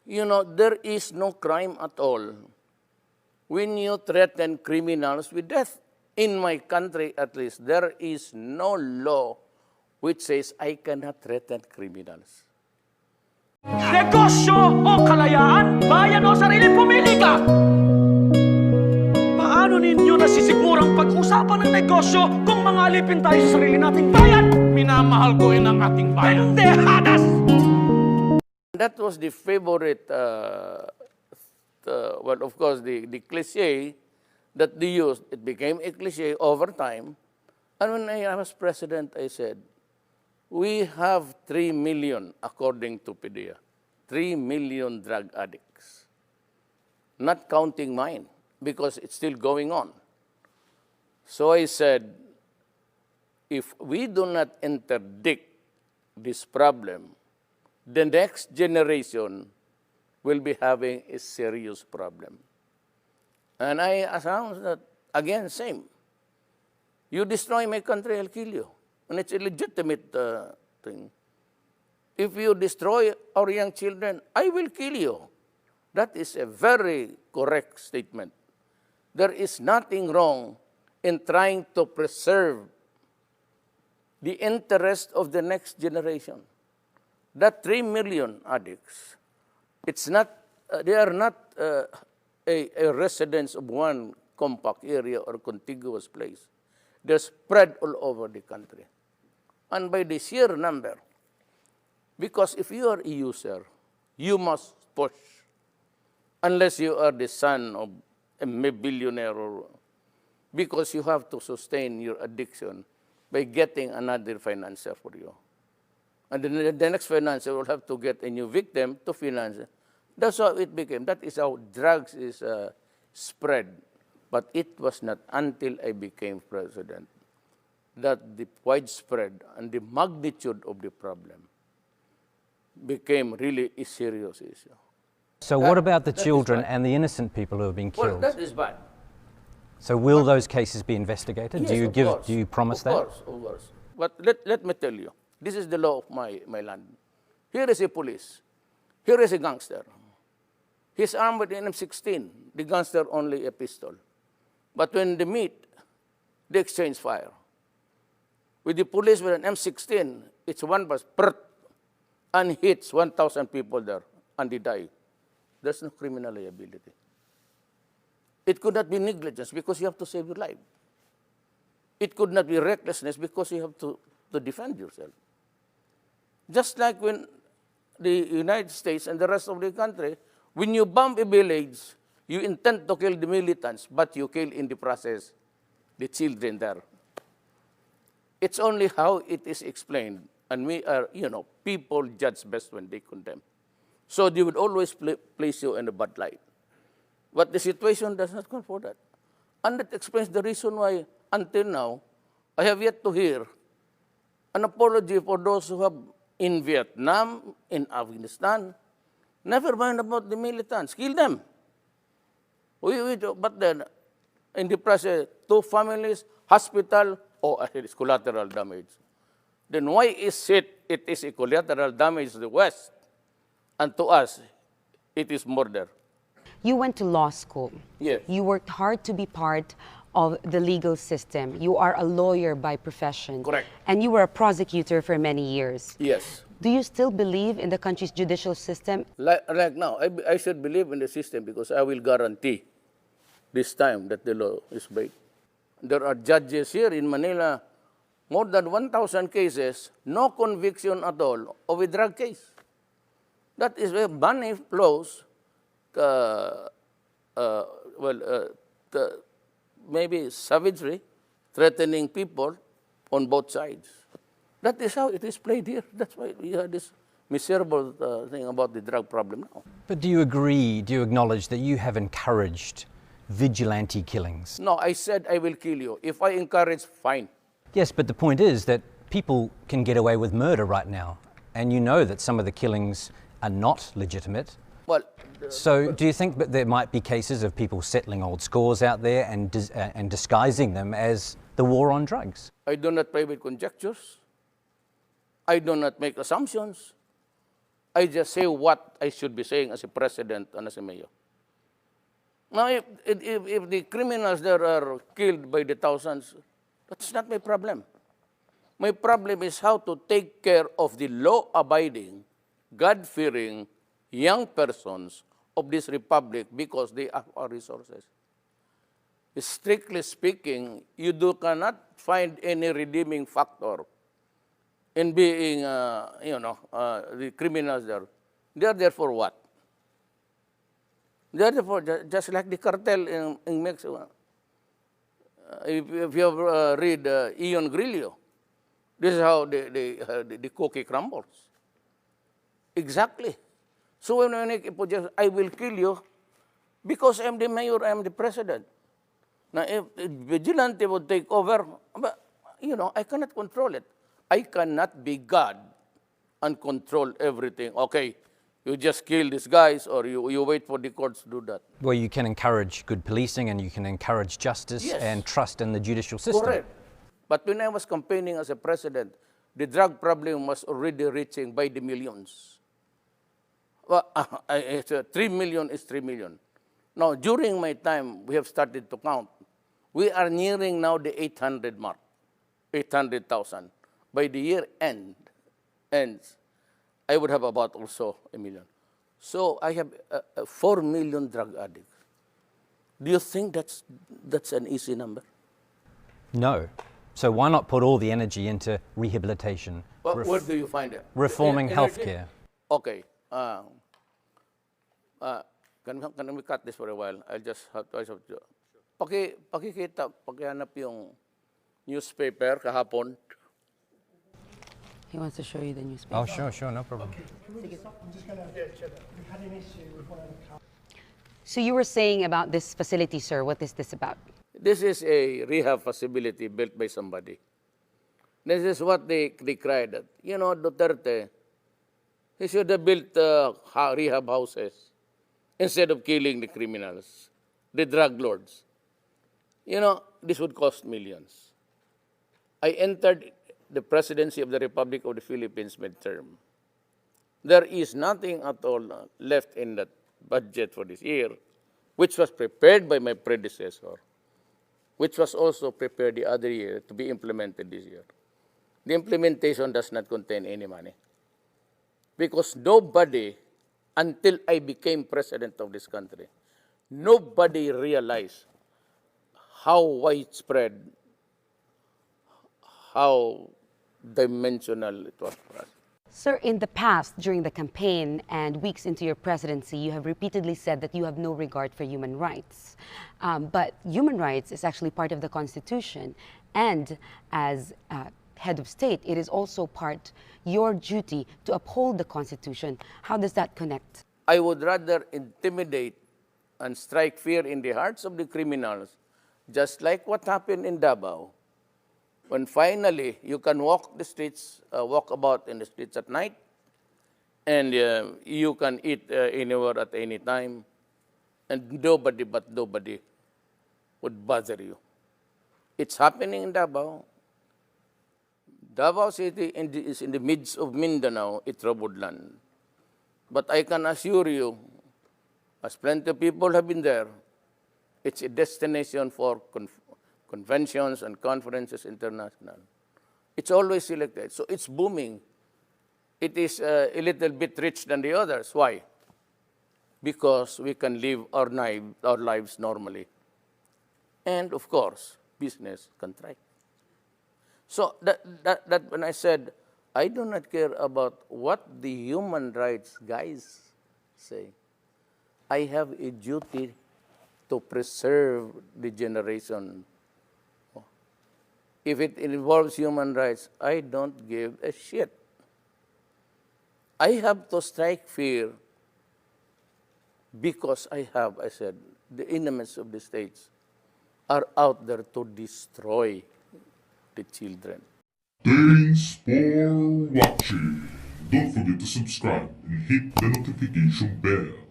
You know, there is no crime at all when you threaten criminals with death. In my country, at least, there is no law which says I cannot threaten criminals. Negosyo o kalayaan, bayan o sarili, pumili ka! Paano ninyo nasisigurang pag-usapan ng negosyo kung mga alipin tayo sa sarili nating bayan? Minamahal ko ang ating bayan. Pendejadas! That was the favorite, well, of course, the cliche that they used. It became a cliche over time. And when I was president, I said, we have 3 million, according to PDEA, 3 million drug addicts, not counting mine, because it's still going on. So I said, if we do not interdict this problem, the next generation will be having a serious problem. And I announced that, again, same. You destroy my country, I'll kill you. And it's a legitimate thing. If you destroy our young children, I will kill you. That is a very correct statement. There is nothing wrong in trying to preserve the interest of the next generation. That 3 million addicts, it's not, they are not a residence of one compact area or contiguous place. They're spread all over the country. And by the sheer number, because if you are a user, you must push, unless you are the son of a billionaire, or because you have to sustain your addiction by getting another financer for you. And then the next financer will have to get a new victim to finance it. That's how it became. That is how drugs is spread. But it was not until I became president that the widespread and the magnitude of the problem became really a serious issue. So what about the children and the innocent people who have been killed? Well, that is bad. So will those cases be investigated? Yes, Do you promise that? Of course. But let me tell you, this is the law of my land. Here is a police. Here is a gangster. He's armed with an M16. The gangster only a pistol. But when they meet, they exchange fire. With the police with an M16, it's one bus, and hits 1,000 people there, and they die. There's no criminal liability. It could not be negligence because you have to save your life. It could not be recklessness because you have to defend yourself. Just like when the United States and the rest of the country, when you bomb a village, you intend to kill the militants, but you kill in the process the children there. It's only how it is explained. And we are, people judge best when they condemn. So they would always place you in a bad light. But the situation does not call for that. And that explains the reason why, until now, I have yet to hear an apology for those who have in Vietnam, in Afghanistan. Never mind about the militants. Kill them. But then, in the process, 2 families, hospital, it's collateral damage. Then why is it is a collateral damage to the West, and to us, it is murder? You went to law school. Yes. You worked hard to be part of the legal system. You are a lawyer by profession. Correct. And you were a prosecutor for many years. Yes. Do you still believe in the country's judicial system? Like now, I should believe in the system because I will guarantee this time that the law is break. There are judges here in Manila, more than 1,000 cases, no conviction at all of a drug case. That is where money flows, maybe savagery, threatening people on both sides. That is how it is played here. That's why we have this miserable thing about the drug problem now. But do you agree, do you acknowledge that you have encouraged vigilante killings? No, I said I will kill you. If I encourage, fine. Yes, but the point is that people can get away with murder right now. And you know that some of the killings are not legitimate. Well, so do you think that there might be cases of people settling old scores out there and disguising them as the war on drugs? I do not play with conjectures. I do not make assumptions. I just say what I should be saying as a president and as a mayor. Now, if the criminals there are killed by the thousands, that's not my problem. My problem is how to take care of the law-abiding, God-fearing young persons of this republic because they have our resources. Strictly speaking, you cannot find any redeeming factor in being, the criminals there. They are there for what? They are there for, just like the cartel in Mexico. If you have read Ian Grillo, this is how the cookie crumbles. Exactly. So when I will kill you because I'm the mayor, I'm the president. Now, if vigilante would take over, but, I cannot control it. I cannot be God and control everything. Okay, you just kill these guys or you wait for the courts to do that. Well, you can encourage good policing and you can encourage justice Yes. and trust in the judicial system. Correct. But when I was campaigning as a president, the drug problem was already reaching by the millions. Well, 3 million is 3 million. Now, during my time, we have started to count. We are nearing now the 800 mark, 800,000. By the year ends, I would have about also 1 million. So I have 4 million drug addicts. Do you think that's an easy number? No. So why not put all the energy into rehabilitation, Well, where do you find it? reforming Energy? healthcare? Okay. Can we cut this for a while? I'll just have to. Pakihanap yung newspaper kahapon. He wants to show you the newspaper. Oh, sure, no problem. So you were saying about this facility, sir. What is this about? This is a rehab facility built by somebody. This is what they cried at. Duterte, he should have built rehab houses instead of killing the criminals, the drug lords. This would cost millions. I entered the presidency of the Republic of the Philippines midterm. There is nothing at all left in that budget for this year, which was prepared by my predecessor, which was also prepared the other year to be implemented this year. The implementation does not contain any money. Because nobody, until I became president of this country, nobody realized how widespread, how dimensional it was for us. Sir, in the past, during the campaign and weeks into your presidency, you have repeatedly said that you have no regard for human rights. But human rights is actually part of the Constitution. And as head of state, it is also your duty to uphold the Constitution. How does that connect? I would rather intimidate and strike fear in the hearts of the criminals, just like what happened in Davao, when finally you can walk about in the streets at night, and you can eat anywhere at any time, and nobody would bother you. It's happening in Davao. Davao City is in the midst of Mindanao, a troubled land. But I can assure you, as plenty of people have been there, it's a destination for conventions and conferences international. It's always selected. So it's booming. It is a little bit rich than the others. Why? Because we can live our lives normally. And of course, business can thrive. So that when I said, I do not care about what the human rights guys say. I have a duty to preserve the generation. If it involves human rights, I don't give a shit. I have to strike fear because I said, the enemies of the states are out there to destroy the children. Thanks for watching. Don't forget to subscribe and hit the notification bell.